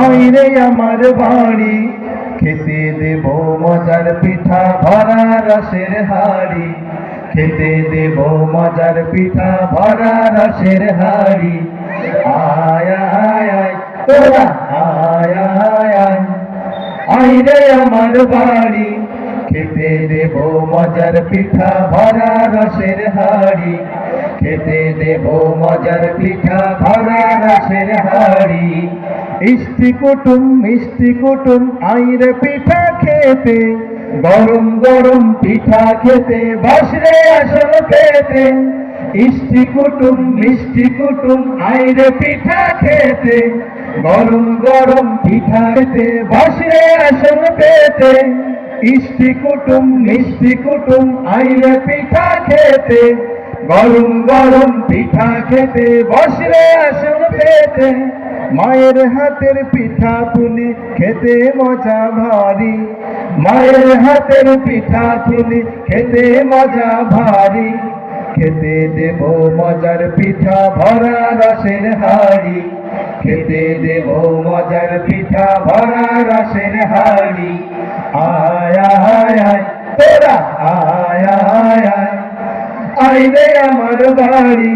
আইরে আমার বাড়ি, খেতে দেব মজার পিঠা ভরা রসের হাড়ি, খেতে দেব মজার পিঠা ভরা রসের হাড়ি। আয় আয় আয় তোরা আয় আয় আয়, আইরে আমার বাড়ি, খেতে দেব মজার পিঠা ভরা রসের হাড়ি, খেতে দেব মজার পিঠা ভরা রসের হাড়ি। মিষ্টি কুটুম আইরে পিঠা খেতে, গরম গরম পিঠা খেতে বসরে আসন পেতে। মিষ্টি কুটুম আইরে পিঠা খেতে, গরম গরম পিঠা খেতে বসরে আসন পেতে। মিষ্টি কুটুম আইরে পিঠা খেতে, গরম গরম পিঠা খেতে বসরে আসন পেতে। মায়ের হাতের পিঠা পুলি খেতে মজা ভারী, মায়ের হাতের পিঠা পুলি খেতে মজা ভারী, খেতে দেব মজার পিঠা ভরা রসের হাড়ি, খেতে দেব মজার পিঠা ভরা রসের হাড়ি। আয় আয় আয় তোরা আয় আয় আয়, আইরে আমার বাড়ি,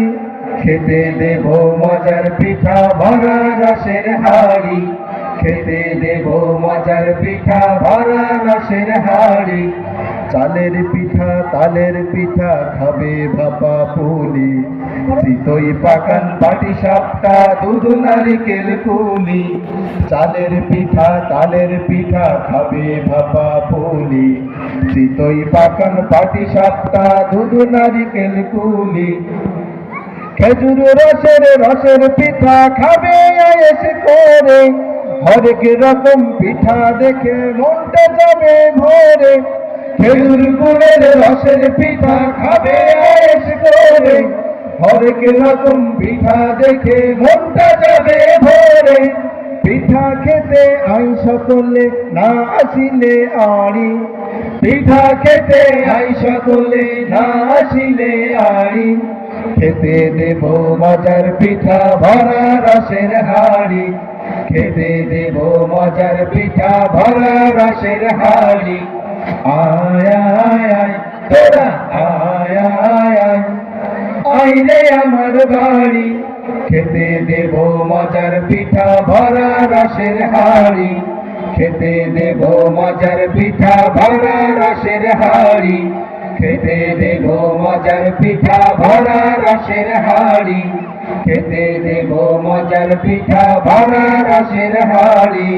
খেতে দেব মজার পিঠা ভরা রসের হাড়ি, খেতে দেব মজার পিঠা ভরা রসের হাড়ি। চালের পিঠা তালের পিঠা খাবে ভাপা পুলি, চিতই পাকান পাটি সাপটা দুধ নারিকেল কুলি। চালের পিঠা তালের পিঠা খাবে ভাপা পুলি, চিতই পাকান পাটি সাপটা দুধ নারিকেল কুলি। খেজুর রসের পিঠা খাবে আয়েশ করে, হরেক রকম পিঠা দেখে মনটা যাবে ভরে। খেজুর গুড়ের রসের পিঠা খাবে আয়েশ করে, হরেক রকম পিঠা দেখে মনটা যাবে ভরে। পিঠা খেতে আই সকলে না আসিলে আড়ি, পিঠা খেতে আই সকলে না আসিলে আড়ি, খেতে দেব মজার পিঠা ভরা রসের হাড়ি, খেতে দেব মজার পিঠা ভরা রসের হাড়ি। আয় আয় আয় তোরা আয় আয় আয়, আইরে আমার বাড়ি, খেতে দেব মজার পিঠা ভরা রসের হাড়ি, খেতে দেব মজার পিঠা ভরা রসের হাড়ি, খেতে দেব মজার পিঠা ভরা রসের হাড়ি, খেতে দেব মজার পিঠা ভরা রসের হাড়ি।